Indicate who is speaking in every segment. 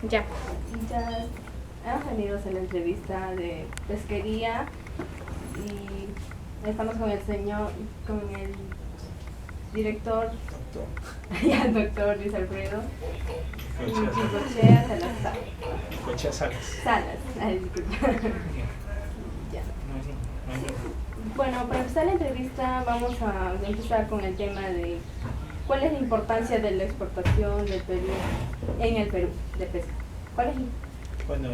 Speaker 1: Ya.
Speaker 2: Ya hemos venido a hacer la entrevista de pesquería y estamos con el director,
Speaker 3: Doctor.
Speaker 2: el doctor Luis Alfredo
Speaker 3: Cochea
Speaker 2: Salazar.
Speaker 3: Cochea Salas.
Speaker 2: Salas, disculpa. Ya. Bueno, para empezar la entrevista vamos a empezar con el tema de cuál es la importancia de la exportación del Perú en el Perú de pesca. ¿Cuál es?
Speaker 3: Bueno,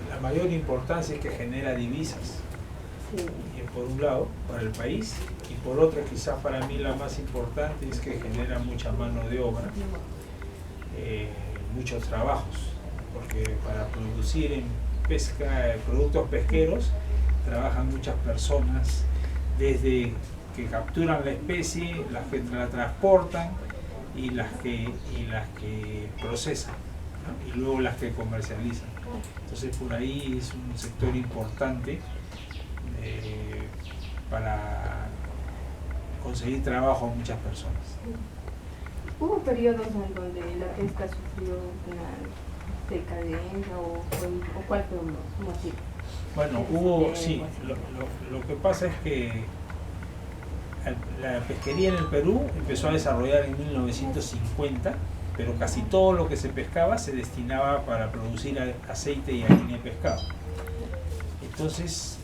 Speaker 3: la mayor importancia es que genera divisas.
Speaker 2: Sí.
Speaker 3: Y por un lado, para el país, y por otro, quizás para mí la más importante es que genera mucha mano de obra, muchos trabajos, porque para producir en pesca, productos pesqueros, trabajan muchas personas, desde que capturan la especie, las que la transportan y las que procesan, ¿no? Y luego las que comercializan. Entonces por ahí es un sector importante para conseguir trabajo a muchas personas.
Speaker 2: ¿Hubo periodos en donde la pesca sufrió una decadencia o cuál fue un motivo?
Speaker 3: Bueno, sí, lo que pasa es que la pesquería en el Perú empezó a desarrollar en 1950, pero casi todo lo que se pescaba se destinaba para producir aceite y harina de pescado. Entonces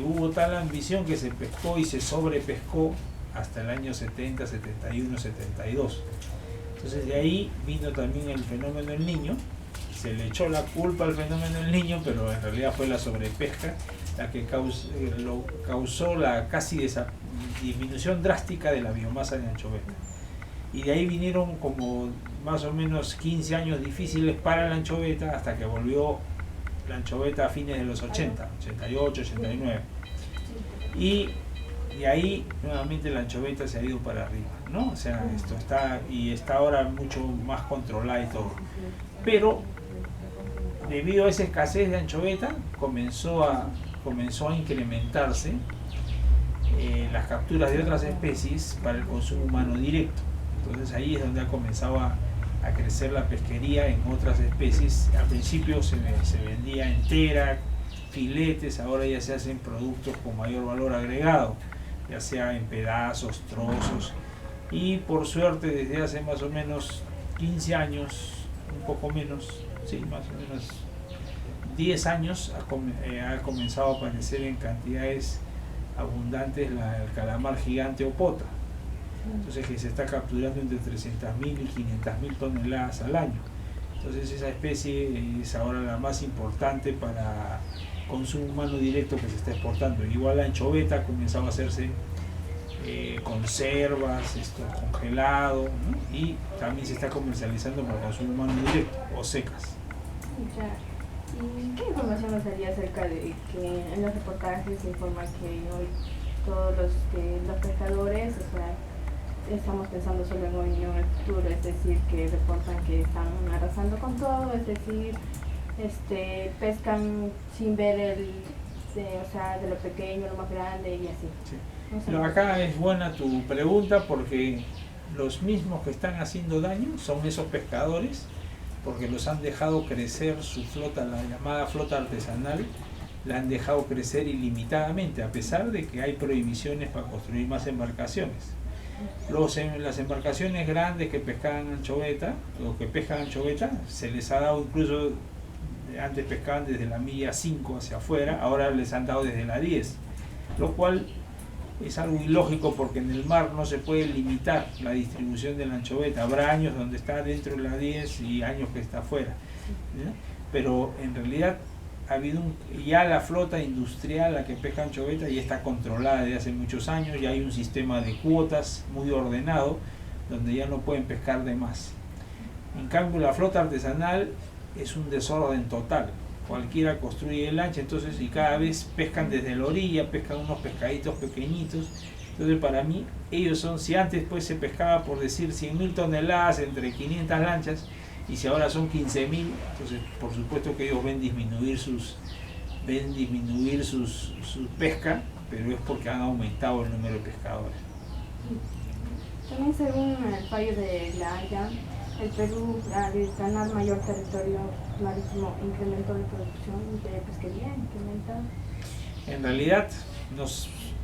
Speaker 3: hubo tal ambición que se pescó y se sobrepescó hasta el año 70, 71, 72. Entonces de ahí vino también el fenómeno del Niño. Se le echó la culpa al fenómeno del Niño, pero en realidad fue la sobrepesca la que causó la casi disminución drástica de la biomasa de anchoveta. Y de ahí vinieron como más o menos 15 años difíciles para la anchoveta hasta que volvió la anchoveta a fines de los 80, 88, 89. Y de ahí nuevamente la anchoveta se ha ido para arriba, ¿no? O sea, esto está ahora mucho más controlada y todo. Pero debido a esa escasez de anchoveta comenzó a incrementarse las capturas de otras especies para el consumo humano directo. Entonces ahí es donde ha comenzado a crecer la pesquería en otras especies. Al principio se vendía entera, filetes, ahora ya se hacen productos con mayor valor agregado, ya sea en pedazos, trozos, y por suerte desde hace más o menos 15 años, un poco menos, sí, más o menos 10 años ha comenzado a aparecer en cantidades abundantes el calamar gigante o pota. Entonces que se está capturando entre 300.000 y 500.000 toneladas al año. Entonces esa especie es ahora la más importante para consumo humano directo que se está exportando. Igual la anchoveta ha comenzado a hacerse conservas, congelado, ¿no? Y también se está comercializando para consumo humano directo o secas.
Speaker 2: Ya. ¿Y qué información nos daría acerca de que en los reportajes se informa que hoy todos los pescadores, o sea, estamos pensando solo en hoy y no en el futuro, es decir, que reportan que están arrasando con todo, es decir, pescan sin ver o sea, de lo pequeño, lo más grande y así?
Speaker 3: Sí.
Speaker 2: No sé.
Speaker 3: Pero acá es buena tu pregunta porque los mismos que están haciendo daño son esos pescadores, porque los han dejado crecer su flota, la llamada flota artesanal, la han dejado crecer ilimitadamente, a pesar de que hay prohibiciones para construir más embarcaciones. Las embarcaciones grandes que pescaban anchoveta, o que pescan anchoveta, se les ha dado incluso, antes pescaban desde la milla 5 hacia afuera, ahora les han dado desde la 10, lo cual es algo ilógico porque en el mar no se puede limitar la distribución de la anchoveta. Habrá años donde está dentro de la 10 y años que está afuera, ¿no? Pero en realidad ha habido ya la flota industrial, la que pesca anchoveta, ya está controlada desde hace muchos años, ya hay un sistema de cuotas muy ordenado donde ya no pueden pescar de más. En cambio la flota artesanal es un desorden total. Cualquiera construye lancha, entonces, y cada vez pescan desde la orilla, pescan unos pescaditos pequeñitos. Entonces para mí, ellos son, si antes pues se pescaba por decir 100.000 toneladas entre 500 lanchas, y si ahora son 15.000, entonces por supuesto que ellos ven disminuir su pesca, pero es porque han aumentado el número de pescadores.
Speaker 2: También según el fallo de la Haya, El Perú, al ganar mayor territorio marítimo, incrementó la producción de pesquería, incrementa.
Speaker 3: En realidad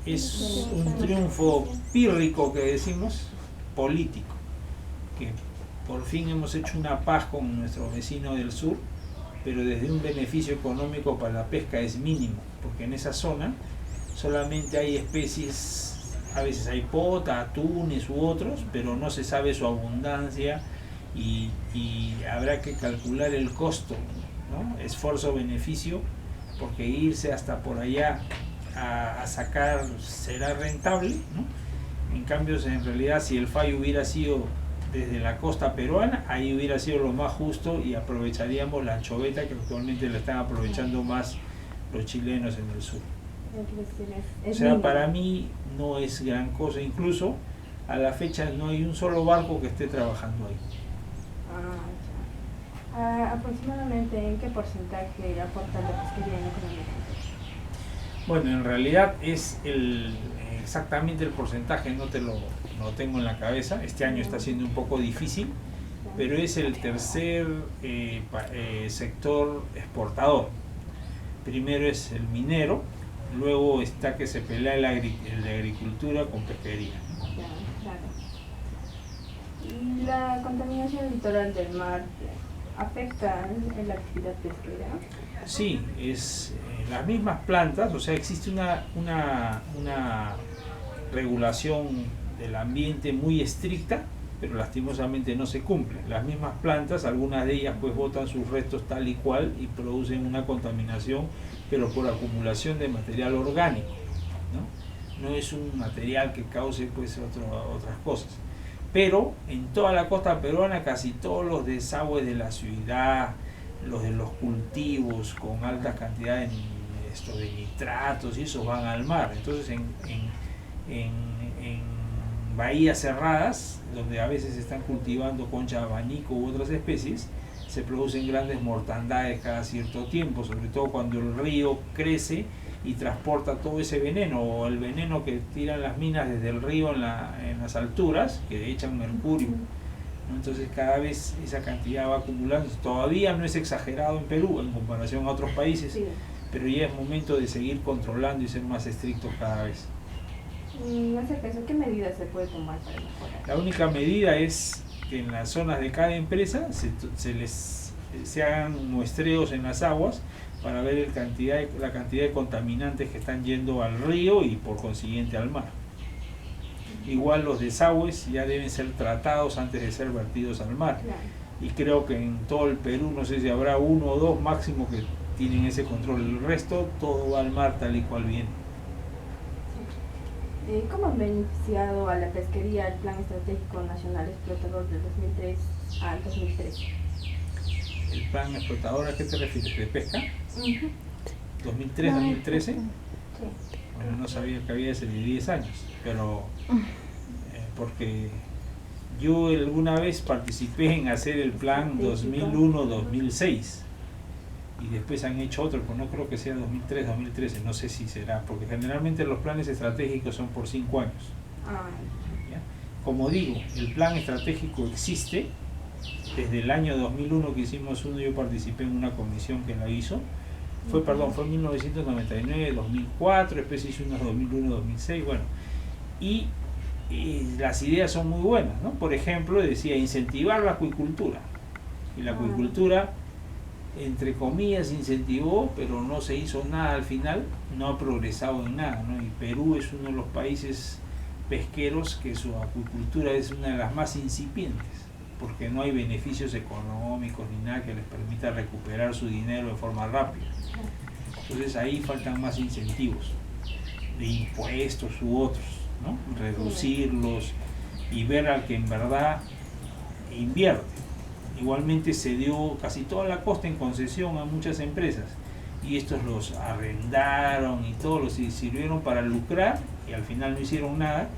Speaker 3: es un triunfo pírrico que decimos, político, que por fin hemos hecho una paz con nuestro vecino del sur, pero desde un beneficio económico para la pesca es mínimo, porque en esa zona solamente hay especies, a veces hay pota, atunes u otros, pero no se sabe su abundancia y habrá que calcular el costo, ¿no? Esfuerzo-beneficio, porque irse hasta por allá a sacar será rentable, ¿no? En cambio, en realidad, si el fallo hubiera sido desde la costa peruana, ahí hubiera sido lo más justo y aprovecharíamos la anchoveta que actualmente la están aprovechando más los chilenos en el sur. O sea, para mí no es gran cosa, incluso a la fecha no hay un solo barco que esté trabajando ahí.
Speaker 2: ¿Aproximadamente en qué porcentaje aporta la pesquería en la economía?
Speaker 3: Bueno, en realidad es exactamente el porcentaje, no lo tengo en la cabeza. Este año está siendo un poco difícil, pero es el tercer sector exportador. Primero es el minero, luego está que se pelea la agricultura con pesquería.
Speaker 2: Claro. ¿Y la contaminación litoral del mar afecta en la actividad pesquera?
Speaker 3: Sí, es las mismas plantas, o sea, existe una regulación del ambiente muy estricta, pero lastimosamente no se cumple. Las mismas plantas, algunas de ellas pues botan sus restos tal y cual y producen una contaminación, pero por acumulación de material orgánico, ¿no? No es un material que cause pues otras cosas. Pero en toda la costa peruana casi todos los desagües de la ciudad, los de los cultivos con altas cantidades de nitratos y eso van al mar. Entonces en bahías cerradas, donde a veces se están cultivando concha de abanico u otras especies, se producen grandes mortandades cada cierto tiempo, sobre todo cuando el río crece y transporta todo ese veneno, o el veneno que tiran las minas desde el río en las alturas, que echan mercurio. Entonces cada vez esa cantidad va acumulando. Todavía no es exagerado en Perú en comparación a otros países, sí, pero ya es momento de seguir controlando y ser más estrictos cada vez.
Speaker 2: Acerca de eso, ¿qué medidas se puede tomar para mejorar?
Speaker 3: La única medida es que en las zonas de cada empresa se hagan muestreos en las aguas para ver la cantidad de contaminantes que están yendo al río y por consiguiente al mar. Igual los desagües ya deben ser tratados antes de ser vertidos al mar. Claro. Y creo que en todo el Perú, no sé si habrá uno o dos máximo que tienen ese control. El resto todo va al mar tal y cual viene.
Speaker 2: ¿Cómo ha beneficiado a la pesquería el Plan Estratégico Nacional Explotador del 2003 al 2013?
Speaker 3: ¿El plan explotador a qué te refieres? ¿De pesca?
Speaker 2: Uh-huh.
Speaker 3: ¿2003-2013?
Speaker 2: Sí.
Speaker 3: Bueno, no sabía que había ese de 10 años, pero porque yo alguna vez participé en hacer el plan 2001-2006 y después han hecho otro, pero no creo que sea 2003-2013, no sé si será, porque generalmente los planes estratégicos son por 5 años. ¿Ya? Como digo, el plan estratégico existe desde el año 2001 que hicimos uno, yo participé en una comisión que la hizo. Fue 1999, 2004, después hice unos 2001, 2006, bueno, y las ideas son muy buenas, ¿no? Por ejemplo, decía incentivar la acuicultura, y la acuicultura, entre comillas, incentivó, pero no se hizo nada al final, no ha progresado en nada, ¿no? Y Perú es uno de los países pesqueros que su acuicultura es una de las más incipientes, porque no hay beneficios económicos ni nada que les permita recuperar su dinero de forma rápida. Entonces ahí faltan más incentivos de impuestos u otros, ¿no? Reducirlos y ver al que en verdad invierte. Igualmente se dio casi toda la costa en concesión a muchas empresas y estos los arrendaron y todos los sirvieron para lucrar y al final no hicieron nada.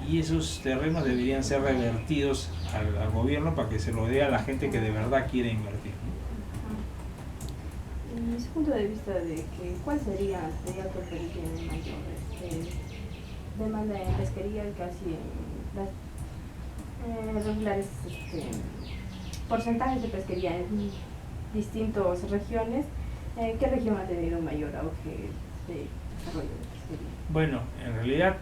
Speaker 3: Y esos terrenos deberían ser revertidos al gobierno para que se lo dé a la gente que de verdad quiere invertir.
Speaker 2: En su punto de vista, ¿cuál sería el Perú tiene mayor demanda en pesquería casi en las regulares porcentajes de pesquería en distintas regiones, ¿qué región ha tenido mayor auge de desarrollo de pesquería?
Speaker 3: Bueno, en realidad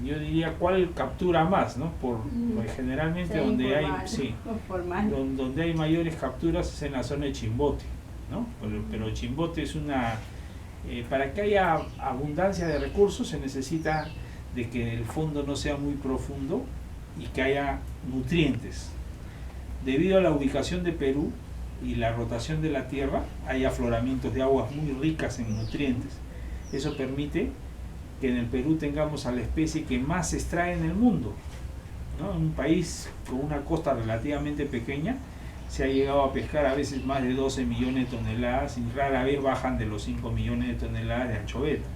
Speaker 3: yo diría cuál captura más, ¿no? Porque generalmente donde donde hay mayores capturas es en la zona de Chimbote, ¿no? Pero Chimbote es para que haya abundancia de recursos se necesita de que el fondo no sea muy profundo y que haya nutrientes. Debido a la ubicación de Perú y la rotación de la tierra, hay afloramientos de aguas muy ricas en nutrientes. Eso permite que en el Perú tengamos a la especie que más se extrae en el mundo, ¿no? En un país con una costa relativamente pequeña se ha llegado a pescar a veces más de 12 millones de toneladas y rara vez bajan de los 5 millones de toneladas de anchoveta,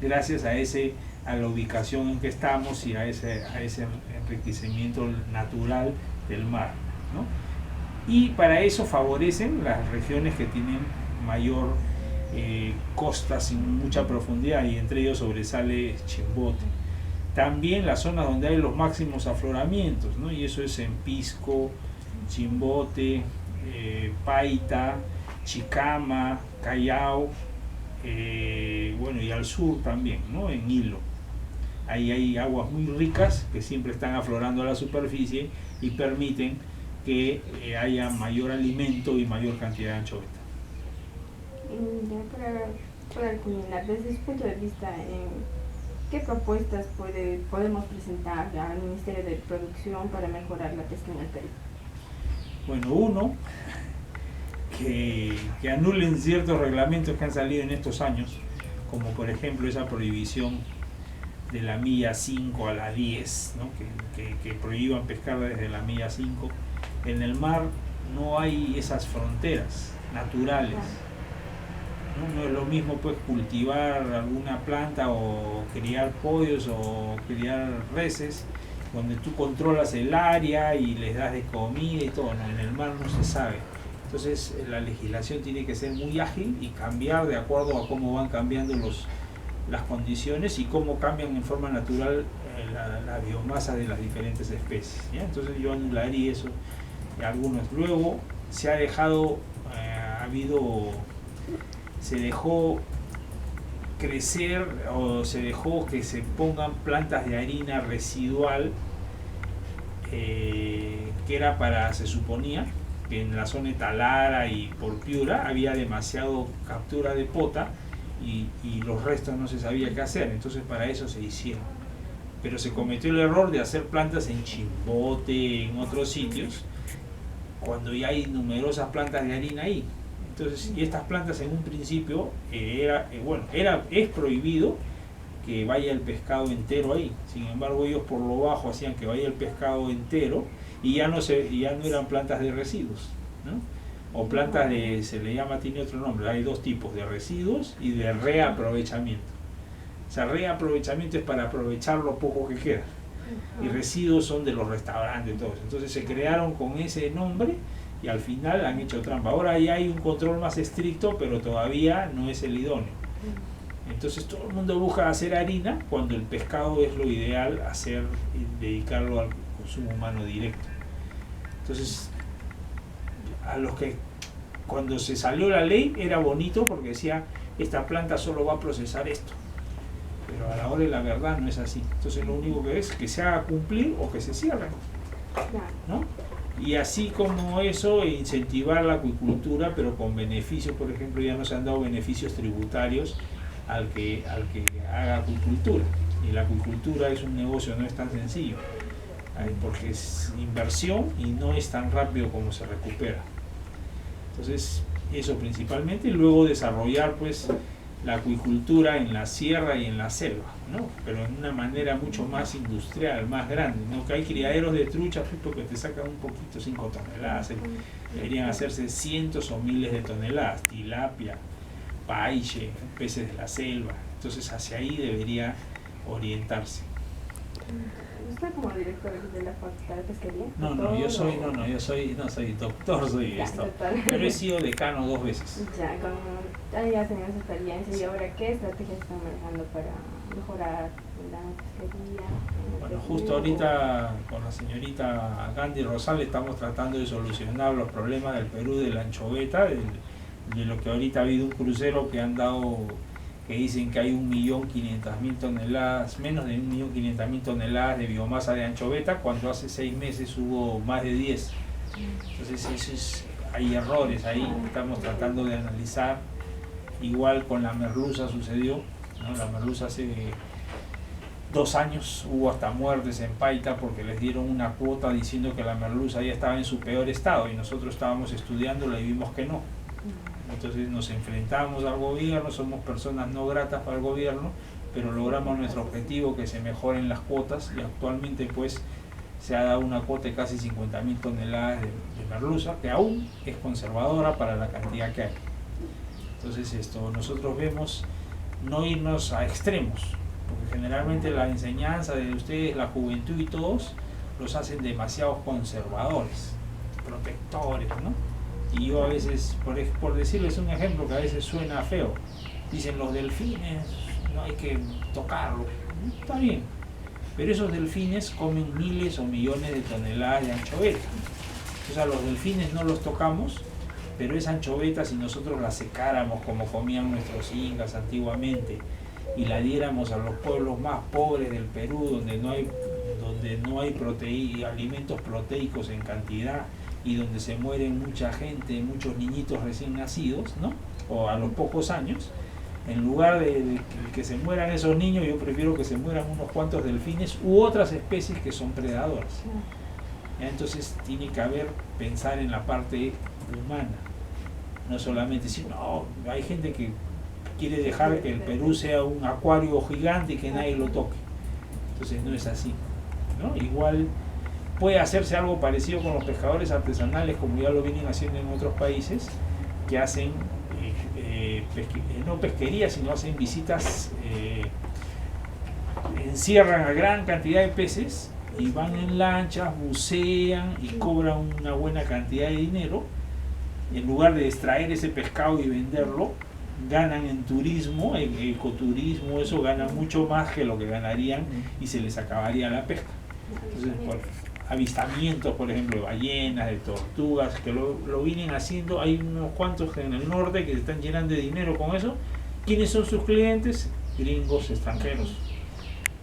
Speaker 3: gracias a la ubicación en que estamos y a ese enriquecimiento natural del mar, ¿no? Y para eso favorecen las regiones que tienen mayor costas sin mucha profundidad, y entre ellos sobresale Chimbote. También las zonas donde hay los máximos afloramientos, ¿no? Y eso es en Pisco, Chimbote, Paita, Chicama, Callao, bueno, y al sur también, ¿no? En Hilo. Ahí hay aguas muy ricas que siempre están aflorando a la superficie y permiten que haya mayor alimento y mayor cantidad de anchoveta.
Speaker 2: Para culminar, desde su punto de vista, ¿qué propuestas podemos presentar al Ministerio de Producción para mejorar la pesca en el Perú?
Speaker 3: Bueno, uno, que anulen ciertos reglamentos que han salido en estos años, como por ejemplo esa prohibición de la milla 5 a la 10, ¿no? que prohíban pescar desde la milla 5. En el mar no hay esas fronteras naturales. No es lo mismo pues cultivar alguna planta o criar pollos o criar reses donde tú controlas el área y les das de comida y todo, ¿no? En el mar no se sabe. Entonces la legislación tiene que ser muy ágil y cambiar de acuerdo a cómo van cambiando las condiciones y cómo cambian en forma natural la biomasa de las diferentes especies, ¿ya? Entonces yo anularía eso y algunos. Luego se ha dejado, se dejó crecer o se dejó que se pongan plantas de harina residual, que era se suponía que en la zona de Talara y por Piura había demasiado captura de pota y los restos no se sabía qué hacer, entonces para eso se hicieron. Pero se cometió el error de hacer plantas en Chimbote, en otros sitios, cuando ya hay numerosas plantas de harina ahí. Entonces, y estas plantas en un principio es prohibido que vaya el pescado entero ahí. Sin embargo, ellos por lo bajo hacían que vaya el pescado entero y ya no eran plantas de residuos, ¿no? O plantas tiene otro nombre. Hay dos tipos, de residuos y de reaprovechamiento. O sea, reaprovechamiento es para aprovechar lo poco que queda. Y residuos son de los restaurantes, todos. Entonces se crearon con ese nombre y al final han hecho trampa. Ahora ya hay un control más estricto, pero todavía no es el idóneo. Entonces todo el mundo busca hacer harina cuando el pescado es lo ideal hacer y dedicarlo al consumo humano directo. Entonces, cuando se salió la ley era bonito porque decía, esta planta solo va a procesar esto. Pero a la hora de la verdad no es así. Entonces lo único que es que se haga cumplir o que se cierre, ¿no? Y así como eso, incentivar la acuicultura, pero con beneficios. Por ejemplo, ya no se han dado beneficios tributarios al que haga acuicultura. Y la acuicultura es un negocio, no es tan sencillo, porque es inversión y no es tan rápido como se recupera. Entonces, eso principalmente, y luego desarrollar pues la acuicultura en la sierra y en la selva, ¿no? Pero en una manera mucho más industrial, más grande, ¿no? Que hay criaderos de truchas porque te sacan un poquito, 5 toneladas, deberían hacerse cientos o miles de toneladas, tilapia, paiche, peces de la selva. Entonces hacia ahí debería orientarse.
Speaker 2: ¿Usted como director de la Facultad de Pesquería?
Speaker 3: No soy doctor, soy esto. Pero he sido decano 2 veces.
Speaker 2: Ya tenemos experiencia. ¿Y ahora qué estrategias están manejando para mejorar en la pesquería.
Speaker 3: Bueno, justo ahorita con la señorita Gandhi Rosales estamos tratando de solucionar los problemas del Perú de la anchoveta, de lo que ahorita ha habido un crucero que han dado, que dicen que hay 1.500.000 toneladas, menos de 1.500.000 toneladas de biomasa de anchoveta, cuando hace 6 meses hubo más de 10. Entonces hay errores ahí, estamos tratando de analizar. Igual con la merluza sucedió, ¿no? La merluza hace 2 años hubo hasta muertes en Paita porque les dieron una cuota diciendo que la merluza ya estaba en su peor estado y nosotros estábamos estudiándola y vimos que no. Entonces nos enfrentamos al gobierno, somos personas no gratas para el gobierno, pero logramos nuestro objetivo, que se mejoren las cuotas, y actualmente pues se ha dado una cuota de casi 50.000 toneladas de merluza, que aún es conservadora para la cantidad que hay. Entonces nosotros vemos no irnos a extremos, porque generalmente la enseñanza de ustedes, la juventud y todos, los hacen demasiado conservadores, protectores, ¿no? Y yo a veces, por decirles un ejemplo que a veces suena feo, dicen los delfines, no hay que tocarlos. Está bien, pero esos delfines comen miles o millones de toneladas de anchoveta. O sea, los delfines no los tocamos, pero esa anchoveta, si nosotros la secáramos como comían nuestros incas antiguamente y la diéramos a los pueblos más pobres del Perú, donde no hay alimentos proteicos en cantidad, y donde se mueren mucha gente, muchos niñitos recién nacidos, ¿no? O a los pocos años, en lugar de que se mueran esos niños, yo prefiero que se mueran unos cuantos delfines u otras especies que son predadoras. Entonces tiene que pensar en la parte humana, no solamente decir, no, hay gente que quiere dejar que el Perú sea un acuario gigante y que nadie lo toque. Entonces no es así, ¿no? Igual puede hacerse algo parecido con los pescadores artesanales, como ya lo vienen haciendo en otros países, que hacen no pesquería, sino hacen visitas, encierran a gran cantidad de peces y van en lanchas, bucean y cobran una buena cantidad de dinero. En lugar de extraer ese pescado y venderlo, ganan en turismo, en ecoturismo, eso ganan mucho más que lo que ganarían y se les acabaría la pesca. Entonces, avistamientos, por ejemplo, de ballenas, de tortugas, que lo vienen haciendo. Hay unos cuantos en el norte que se están llenando de dinero con eso. ¿Quiénes son sus clientes? Gringos, extranjeros.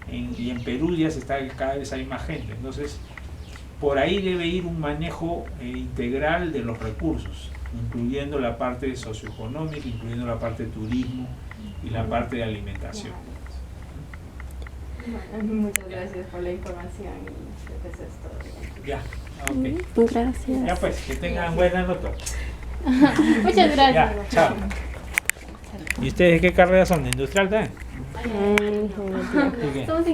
Speaker 3: Y en Perú ya cada vez hay más gente. Entonces, por ahí debe ir un manejo integral de los recursos, incluyendo la parte socioeconómica, incluyendo la parte de turismo y la parte de alimentación.
Speaker 2: Bueno, muchas gracias por la información y eso es todo.
Speaker 3: Ya, ok.
Speaker 1: Gracias.
Speaker 3: Ya pues, que tengan buena nota.
Speaker 1: Muchas gracias.
Speaker 3: Ya, chao. ¿Y ustedes qué carrera son? ¿De industrial también?
Speaker 1: Somos